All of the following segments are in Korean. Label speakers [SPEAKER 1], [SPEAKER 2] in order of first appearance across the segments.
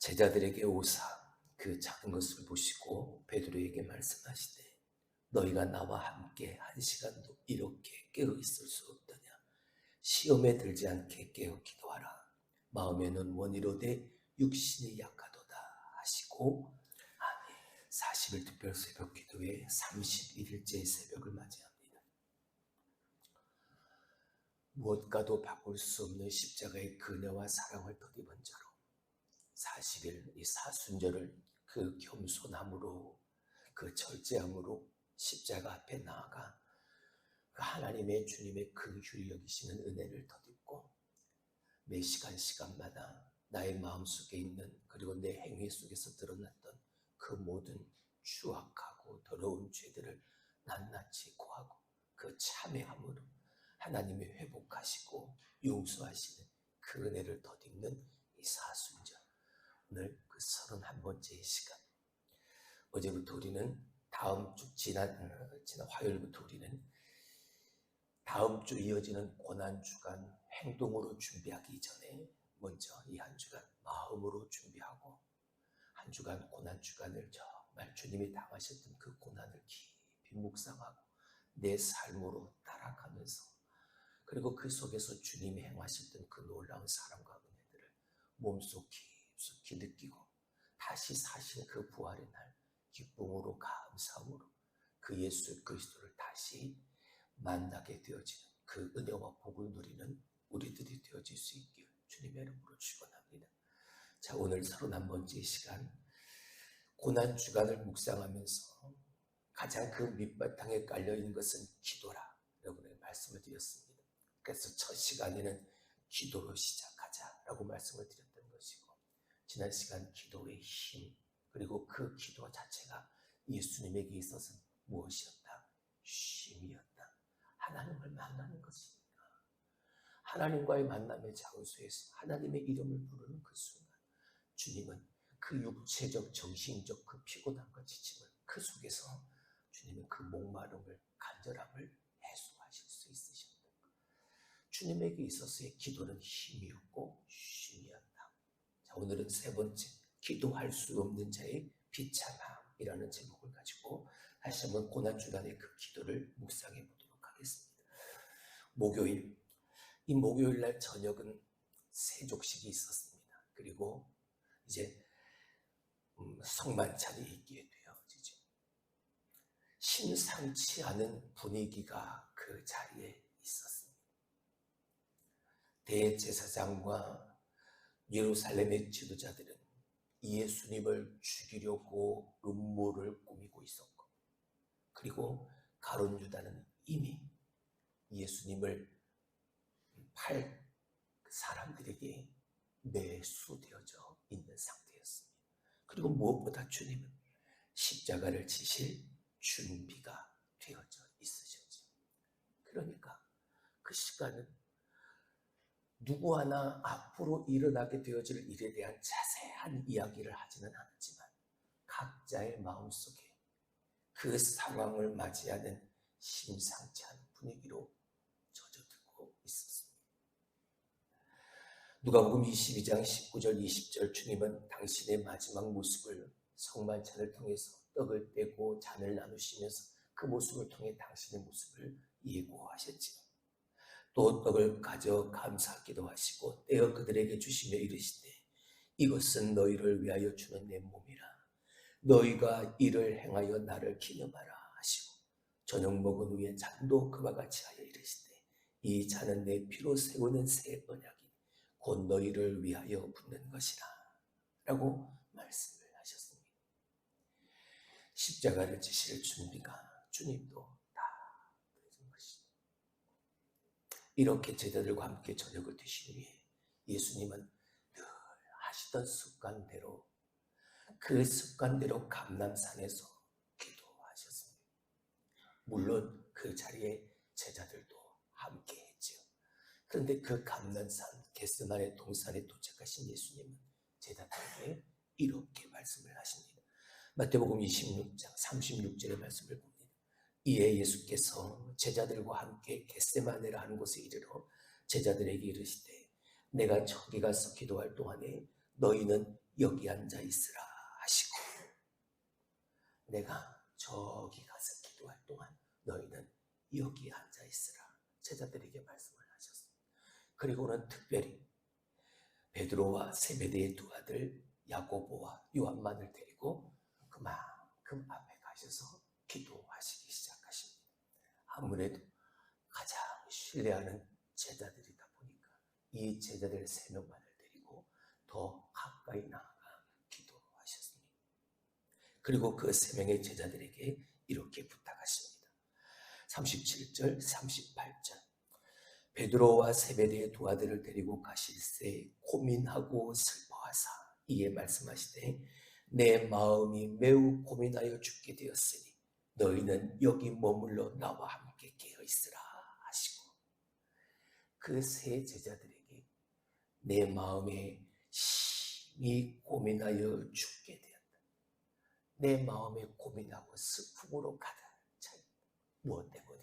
[SPEAKER 1] 제자들에게 오사 그 작은 것을 보시고 베드로에게 말씀하시되 너희가 나와 함께 1시간도 이렇게 깨어 있을 수 없더냐. 시험에 들지 않게 깨어 기도하라. 마음에는 원이로되 육신이 약하도다 하시고 40일 특별 새벽 기도회 31일째 새벽을 맞이합니다. 무엇과도 바꿀 수 없는 십자가의 그네와 사랑을 덧입은 자로 40일 이 사순절을 그 겸손함으로 그 절제함으로 십자가 앞에 나아가 그 하나님의 주님의 긍휼히 여기시는 은혜를 덧입고 매 시간마다 나의 마음속에 있는 그리고 내 행위 속에서 드러났던 그 모든 추악하고 더러운 죄들을 낱낱이 고하고 그 참회함으로 하나님이 회복하시고 용서하시는 그 은혜를 덧입는 이 사순절, 오늘 그 31번째 시간. 어제부터 우리는 지난 화요일부터 우리는 다음 주 이어지는 고난주간 행동으로 준비하기 전에 먼저 이 한 주간 마음으로 준비하고 한 주간 고난주간을 정말 주님이 당하셨던 그 고난을 깊이 묵상하고 내 삶으로 따라가면서 그리고 그 속에서 주님이 행하셨던 그 놀라운 사랑과 은혜들을 몸속 깊숙이 느끼고 다시 사신 그 부활의 날 기쁨으로 감사함으로 그 예수 그리스도를 다시 만나게 되어지는 그 은혜와 복을 누리는 우리들이 되어질 수 있길 주님의 이름으로 축원합니다. 자, 오늘 31번째 시간 고난주간을 묵상하면서 가장 그 밑바탕에 깔려있는 것은 기도라 여러분에게 말씀을 드렸습니다. 그래서 첫 시간에는 기도로 시작하자라고 말씀을 드렸던 것이고 지난 시간 기도의 힘 그리고 그 기도 자체가 예수님에게 있어서 무엇이었다? 쉼이었다. 하나님을 만나는 것입니다. 하나님과의 만남의 장소에서 하나님의 이름을 부르는 그 순간 주님은 그 육체적 정신적 그 피곤함과 지침을 그 속에서 주님은 그 목마름을 간절함을 해소하실 수 있으셨다. 주님에게 있어서의 기도는 힘이었고 쉼이었다. 자, 오늘은 세 번째 기도할 수 없는 자의 비참함이라는 제목을 가지고 다시 한번 고난주간의 그 기도를 묵상해 보도록 하겠습니다. 이 목요일 날 저녁은 세족식이 있었습니다. 그리고 이제 성만찬이 있게 되어지죠. 심상치 않은 분위기가 그 자리에 있었습니다. 대제사장과 예루살렘의 지도자들은 예수님을 죽이려고 음모를 꾸미고 있었고 그리고 가룟 유다는 이미 예수님을 팔 사람들에게 매수되어져 있는 상태였습니다. 그리고 무엇보다 주님은 십자가를 지실 준비가 되어져 있으셨죠. 그러니까 그 시간은 누구 하나 앞으로 일어나게 되어질 일에 대한 자세한 이야기를 하지는 않았지만 각자의 마음속에 그 상황을 맞이하는 심상치 않은 분위기로 젖어들고 있었습니다. 누가복음 22장 19절 20절 주님은 당신의 마지막 모습을 성만찬을 통해서 떡을 떼고 잔을 나누시면서 그 모습을 통해 당신의 모습을 예고하셨지요. 또 떡을 가져 감사하기도 하시고 떼어 그들에게 주시며 이르시되 이것은 너희를 위하여 주는 내 몸이라. 너희가 이를 행하여 나를 기념하라 하시고 저녁 먹은 후에 잔도 그와 같이 하여 이르시되 이 잔은 내 피로 세우는 새 언약이 곧 너희를 위하여 붓는 것이라 라고 말씀을 하셨습니다. 십자가를 지실 준비가 주님도 이렇게 제자들과 함께 저녁을 드신 후에 예수님은 늘 하시던 습관대로 그 습관대로 감람산에서 기도하셨습니다. 물론 그 자리에 제자들도 함께 했죠. 그런데 그 감람산 겟세마네 동산에 도착하신 예수님은 제자들에게 이렇게 말씀을 하십니다. 마태복음 26장 36절의 말씀을 봅니다. 이에 예수께서 제자들과 함께 겟세마네라 하는 곳에 이르러 제자들에게 이르시되 내가 저기 가서 기도할 동안에 너희는 여기 앉아 있으라 하시고, 내가 저기 가서 기도할 동안 너희는 여기 앉아 있으라 제자들에게 말씀을 하셨습니다. 그리고는 특별히 베드로와 세베대의 두 아들 야고보와 요한만을 데리고 그만큼 앞에 가셔서 기도하시기 시작하십니다. 아무래도 가장 신뢰하는 제자들이다 보니까 이 제자들 3명만을 데리고 더 가까이 나아가 기도하셨습니다. 그리고 그 3명의 제자들에게 이렇게 부탁하십니다. 37절, 38절. 베드로와 세베대의 두 아들을 데리고 가실새 고민하고 슬퍼하사 이에 말씀하시되, 내 마음이 매우 고민하여 죽게 되었으니 너희는 여기 머물러 나와 함께 깨어 있으라 하시고, 그 세 제자들에게 내 마음에 심히 고민하여 죽게 되었다. 내 마음에 고민하고 슬픔으로 가득 차 있다. 무엇 때문에?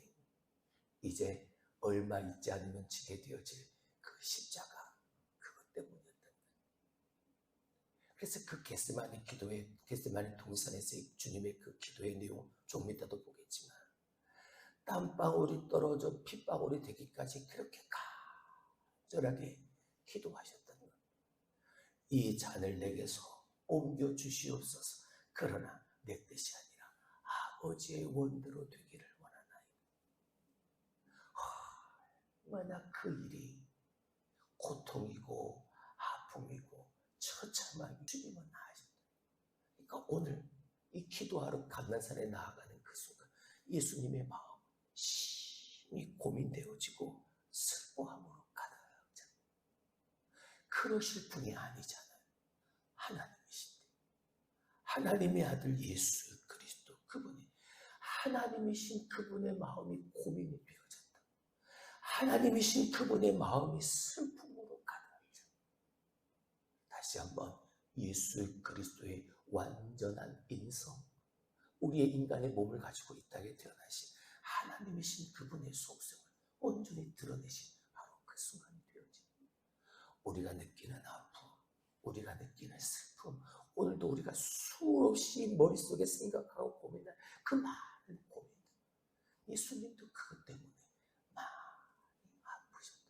[SPEAKER 1] 이제 얼마 있지 않으면 지게 되어질 그 십자가, 그것 때문이었던 거예요. 그래서 그 겟세마네 기도의, 겟세마네 동산에서 주님의 그 기도의 내용 좀 이따도 보겠지만, 땀방울이 떨어져 핏방울이 되기까지 그렇게 간절하게 기도하셨던 것. 이 잔을 내게서 옮겨 주시옵소서. 그러나 내 뜻이 아니라 아버지의 원대로 되기를 원하나이다. 만약 그 일이 고통이고 아픔이고 처참한 주님은 아십니다. 그러니까 오늘 이 기도하러 감난산에 나아가는 그 순간 예수님의 마음 심히 고민되어지고 슬퍼함으로 가득 차. 그러실 분이 아니잖아요. 하나님이신데, 하나님의 아들 예수 그리스도, 그분이 하나님이신 그분의 마음이 고민이 되어졌다. 하나님이신 그분의 마음이 슬픔으로 가득 차. 다시 한번 예수 그리스도의 완전한 인성, 우리의 인간의 몸을 가지고 이 땅에 태어나신 하나님이신 그분의 속성을 온전히 드러내신 바로 그 순간이 되어집니다. 우리가 느끼는 아픔, 우리가 느끼는 슬픔, 오늘도 우리가 수없이 머릿속에 생각하고 고민한 그 많은 고민, 예수님도 그것 때문에 많이 아프셨다.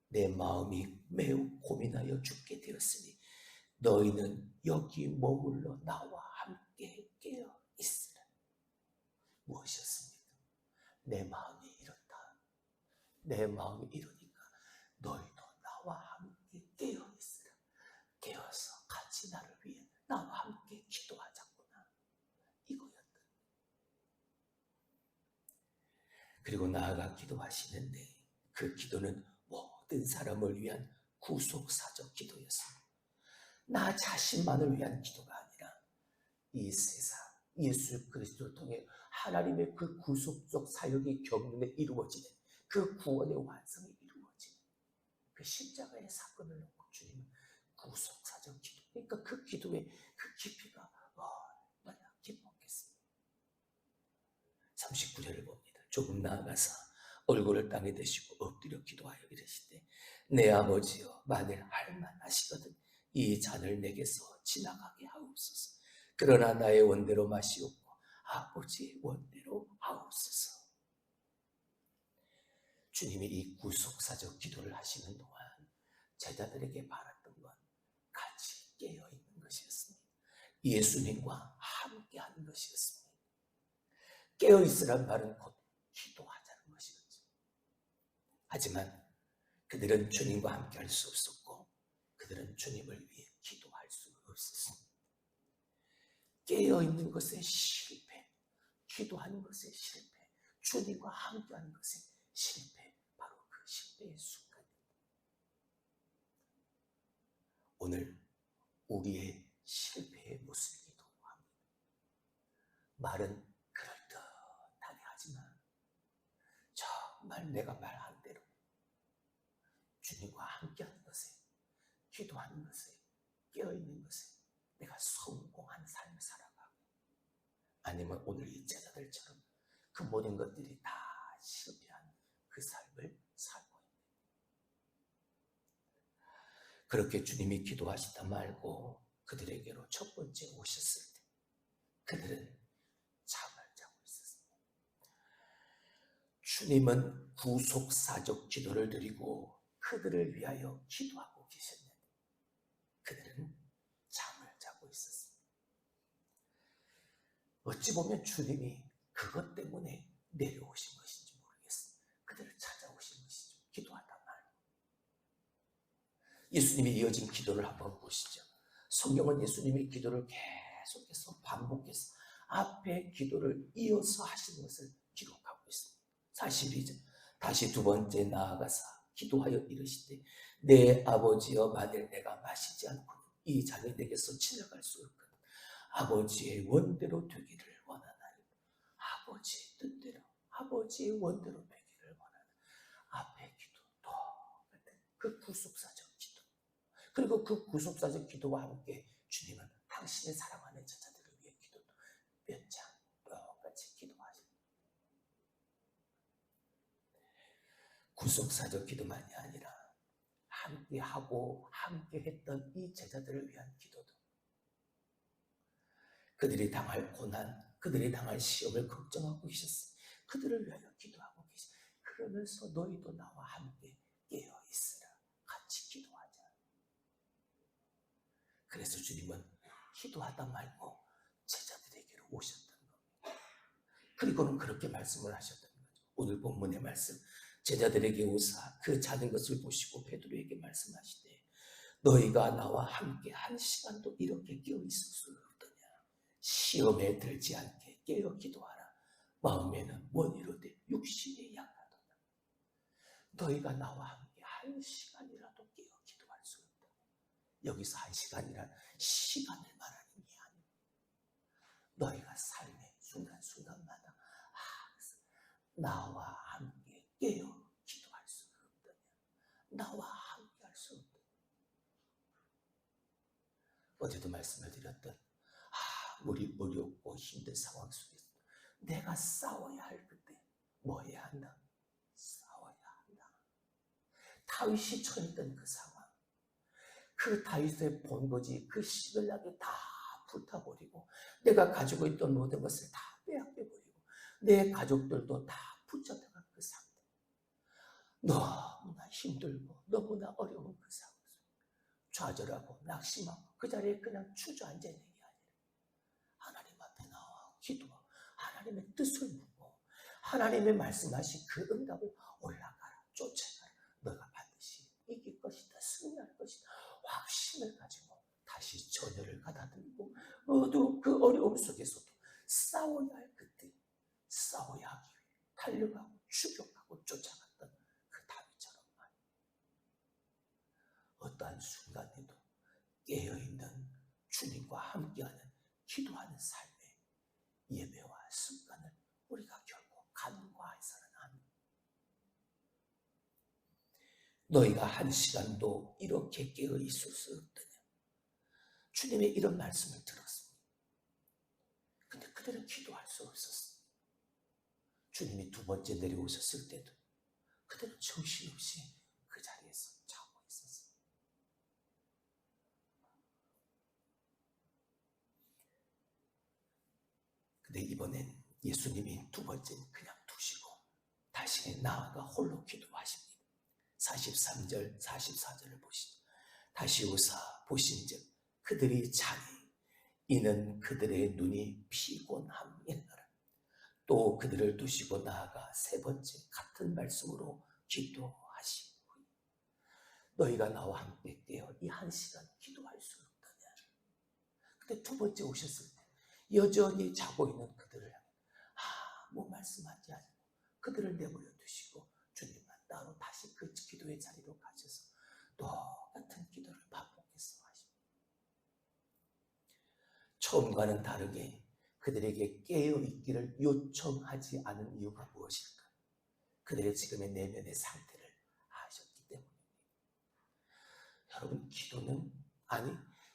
[SPEAKER 1] 내 마음이 매우 고민하여 죽게 되었으니 너희는 여기 머물러 나와 함께 깨어 있으라. 무엇이었습니까? 내 마음이 이렇다. 내 마음이 이러니까 너희도 나와 함께 깨어 있으라. 깨어서 같이 나를 위해 나와 함께 기도하자꾸나. 이거였다. 그리고 나아가 기도하시는데 그 기도는 모든 사람을 위한 구속사적 기도였습니다. 나 자신만을 위한 기도가 아니라 이 세상 예수 그리스도를 통해 하나님의 그 구속적 사역이 경륜에 이루어지는 그 구원의 완성이 이루어지는 그 십자가의 사건을 놓고 주님은 구속사적 기도, 그러니까 그 기도의 그 깊이가 얼마나 깊었겠습니까? 39절을 봅니다. 조금 나아가서 얼굴을 땅에 대시고 엎드려 기도하여 이르시되, 내 아버지여, 만일 할만하시거든 이 잔을 내게서 지나가게 하옵소서. 그러나 나의 원대로 마시옵고 아버지의 원대로 하옵소서. 주님이 이 구속사적 기도를 하시는 동안 제자들에게 바랐던 건 같이 깨어있는 것이었습니다. 예수님과 함께하는 것이었습니다. 깨어있으란 말은 곧 기도하자는 것이었죠. 하지만 그들은 주님과 함께할 수 없었고 그들은 주님을 위해 기도할 수 없었습니다. 깨어있는 것에 실패, 기도하는 것에 실패, 주님과 함께하는 것에 실패, 바로 그 실패의 순간입니다. 오늘 우리의 실패의 모습을 기도합니다. 말은 그럴듯하게 하지만 정말 내가 말한 대로 주님과 함께하는 것에, 기도하는 것에, 깨어있는 것에 내가 성공한 삶을 살아가고, 아니면 오늘 이 제자들처럼 그 모든 것들이 다 실패한 그 삶을 살고 있는. 그렇게 주님이 기도하시다 말고 그들에게로 첫 번째 오셨을 때 그들은 잠을 자고 있었습니다. 주님은 구속사적 기도를 드리고 그들을 위하여 기도하고 계셨는데 그들은 잠을 자고 있었습니다. 어찌 보면 주님이 그것 때문에 내려오신 것인지 모르겠어요. 그들을 찾아오신 것이죠. 기도하다 말고. 예수님이 이어진 기도를 한번 보시죠. 성경은 예수님이 기도를 계속해서 반복해서 앞에 기도를 이어서 하신 것을 기록하고 있습니다. 42절 다시 두 번째 나아가사 기도하여 이르시되 내 아버지여 만일 내가 마시지 않고 이 잔이 내게서 지나갈 수 없거든 아버지의 원대로 되기를 원하나니 아버지의 뜻대로 아버지의 원대로 되기를 원하나니 앞에 기도 똑같은 그 구속사적 기도 그리고 그 구속사적 기도와 함께 주님은 당신의 사랑하는 자들을 위해 기도도 몇 장 똑같이 기도하십니다. 구속사적 기도만이 아니라 함께하고 함께했던 이 제자들을 위한 기도도 그들이 당할 고난, 그들이 당할 시험을 걱정하고 계셨어요. 그들을 위하여 기도하고 계셨어요. 그러면서 너희도 나와 함께 깨어있으라. 같이 기도하자. 그래서 주님은 기도하다 말고 제자들에게로 오셨던 겁니다. 그리고는 그렇게 말씀을 하셨던 거죠. 오늘 본문의 말씀 제자들에게 오사 그 자는 것을 보시고 베드로에게 말씀하시되 너희가 나와 함께 한 시간도 이렇게 깨어있을 수 없더냐. 시험에 들지 않게 깨어 기도하라. 마음에는 원이로되 육신이 약하도다. 너희가 나와 함께 한 시간이라도 깨어 기도할 수 없다. 여기서 한 시간이란 시간을 말하는 게 아니고 너희가 삶의 순간순간마다 나와 함께 깨어 기도할 수 없더냐. 나와 함께 할 수 없더냐. 어제도 말씀을 드렸던 우리 어렵고 힘든 상황 속에서 내가 싸워야 할 그때 뭐 해야 한다? 싸워야 한다. 다윗이 처했던 그 상황 그 다윗의 본거지 그 시글락에 다 불타버리고 내가 가지고 있던 모든 것을 다 빼앗겨버리고 내 가족들도 다 붙잡혀간 그 상태 너무나 힘들고 너무나 어려운 그 상황 좌절하고 낙심하고 그 자리에 그냥 주저앉아 있는 게 아니라 하나님 앞에 나와 기도하고 하나님의 뜻을 묻고 하나님의 말씀하신 그 응답을 올라가라 쫓아가라 너가 반드시 이길 것이다 승리할 것이다 확신을 가지고 다시 전열을 가다듬고 어두운 그 어려움 속에서도 싸워야 할 그때 싸워야 하기 위해 달려가고 추격하고 쫓아갔던 그 다윗처럼 어떠한 순간에도 깨어있는 주님과 함께하는 기도하는 삶의 예배와 습관을 우리가 결코 간과해서는 안 돼. 너희가 한 시간도 이렇게 깨어있을 수 없더냐. 주님의 이런 말씀을 들었습니다. 근데 그들은 기도할 수 없었어요. 주님이 두 번째 내려오셨을 때도 그들은 정신없이 그 자리에서 자고 있었어요. 근데 이번엔 예수님이 두 번째는 그냥 두시고 다시 나아가 홀로 기도하십니다. 43절 44절을 보시죠. 다시 오사 보신즉 그들이 자니 이는 그들의 눈이 피곤함이니라. 또 그들을 두시고 나아가 세 번째 같은 말씀으로 기도하시고 너희가 나와 함께 깨어 이 한 시간 기도할 수 없더냐. 근데 두 번째 오셨을 때 여전히 자고 있는 그들을 아무 말씀하지 않고 그들을 내버려 두시고 주님만 따로 다시 그 기도의 자리로 가셔서 똑같은 기도를 반복해서 하십니다. 처음과는 다르게 그들에게 깨어있기를 요청하지 않은 이유가 무엇일까? 그들의 지금의 내면의 상태를 아셨기 때문입니다. 여러분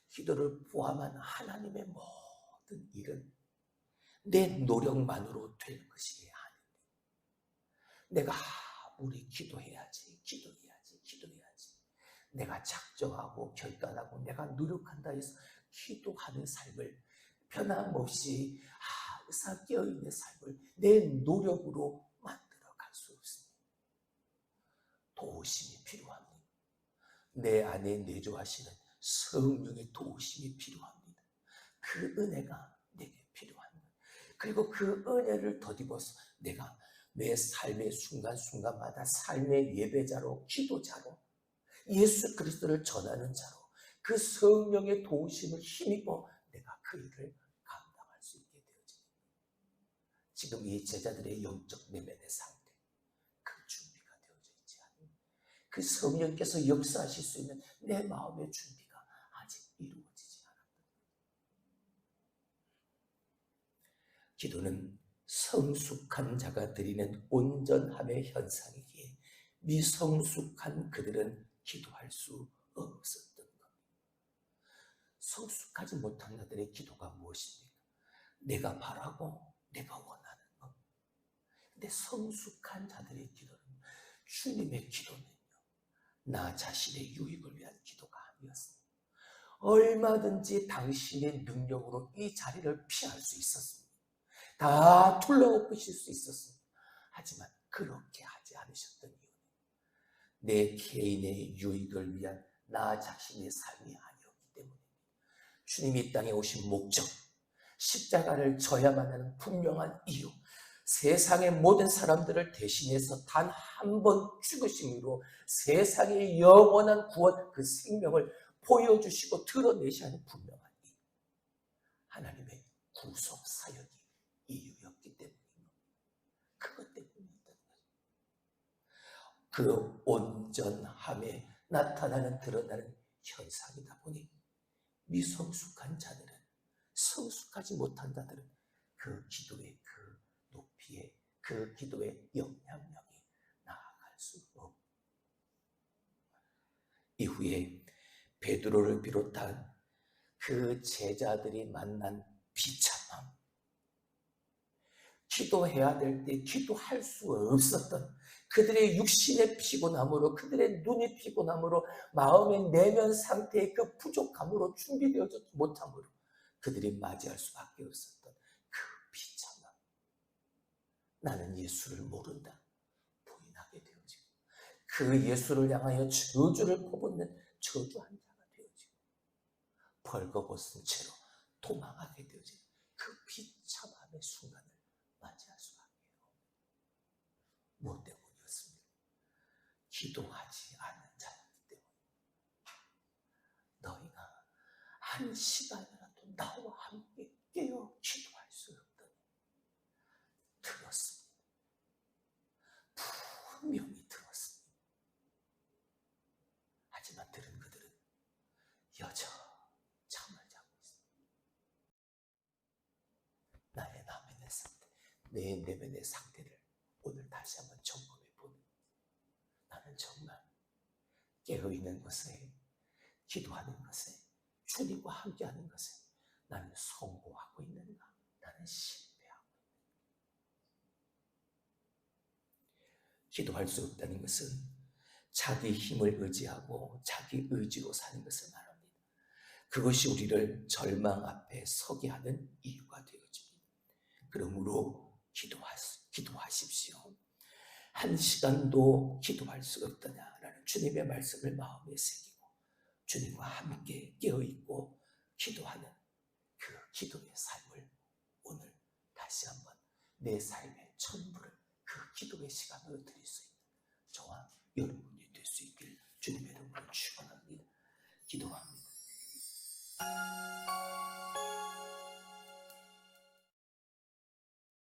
[SPEAKER 1] 기도를 포함한 하나님의 모든 일은 내 노력만으로 될 것이 아닌데 내가 아무리 기도해야지 내가 작정하고 결단하고 내가 노력한다 해서 기도하는 삶을 변함없이 항상 깨어있는 삶을 내 노력으로 만들어갈 수 없습니다. 도우심이 필요합니다. 내 안에 내주하시는 성령의 도우심이 필요합니다. 그 은혜가 내게 필요합니다. 그리고 그 은혜를 덧입어서 내가 내 삶의 순간순간마다 삶의 예배자로, 기도자로, 예수 그리스도를 전하는 자로 그 성령의 도우심을 힘입어 내가 그 일을 감당할 수 있게 되어집니다. 지금 이 제자들의 영적 내면의 상태, 그 준비가 되어져 있지 않습니다. 그 성령께서 역사하실 수 있는 내 마음의 준비가 아직 이루어지지 않았다. 기도는 성숙한 자가 드리는 온전함의 현상이기에 미성숙한 그들은 기도할 수 없었던 겁니다. 성숙하지 못한 자들의 기도가 무엇입니까? 내가 바라고 내가 원하는 것. 근데 성숙한 자들의 기도는, 주님의 기도는요, 나 자신의 유익을 위한 기도가 아니었습니다. 얼마든지 당신의 능력으로 이 자리를 피할 수 있었습니다. 다 둘러엎으실 수 있었습니다. 하지만 그렇게 하지 않으셨던 이유는 내 개인의 유익을 위한 나 자신의 삶이 아니었기 때문입니다. 주님이 이 땅에 오신 목적, 십자가를 져야만 하는 분명한 이유, 세상의 모든 사람들을 대신해서 단 한 번 죽으심으로 세상의 영원한 구원, 그 생명을 보여주시고 드러내셔야 하는 분명한 이유, 하나님의 구속 사역이 이유였기 때문입니다. 그것 때문이었던 거죠. 그 온전함에 나타나는, 드러나는 현상이다 보니 미성숙한 자들은, 성숙하지 못한 자들은 그 기도의 그 높이에, 그 기도의 영향력이 나아갈 수 없고, 이후에 베드로를 비롯한 그 제자들이 만난 비참함, 기도해야 될 때 기도할 수 없었던 그들의 육신의 피곤함으로, 그들의 눈이 피곤함으로, 마음의 내면 상태의 그 부족함으로, 준비되어지지 못함으로 그들이 맞이할 수밖에 없었던 그 비참함. 나는 예수를 모른다 부인하게 되어지고, 그 예수를 향하여 저주를 퍼붓는 저주한 자가 되어지고, 벌거벗은 채로 도망하게 되어지는 그 비참함의 순간을 맞이할 수밖에 없습니다. 무엇 때문이었습니까? 기도하지 않은 자였기 때문에. 너희가 한 시간이라도 나와 함께 깨어 기도할 수 없다니 들었습니다. 분명히 들었습니다. 하지만 들은 그들은 여전히 잠을 자고 있습니다. 나의 내면의 상태, 내 내면의 상태를 오늘 다시 한번 점검해 보는, 나는 정말 깨어있는 것에, 기도하는 것에, 주님과 함께하는 것에 나는 성공하고 있는가? 나는 실패하고 있는가? 기도할 수 없다는 것은 자기 힘을 의지하고 자기 의지로 사는 것을 말합니다. 그것이 우리를 절망 앞에 서게 하는 이유가 되어집니다. 그러므로 기도하십시오. 한 시간도 기도할 수 없더냐라는 주님의 말씀을 마음에 새기고 주님과 함께 깨어있고 기도하는 그 기도의 삶을 오늘 다시 한번 내 삶의 전부를 그 기도의 시간으로 드릴 수 있는 저와 여러분이 될 수 있길 주님의 이름으로 축원합니다. 기도합니다.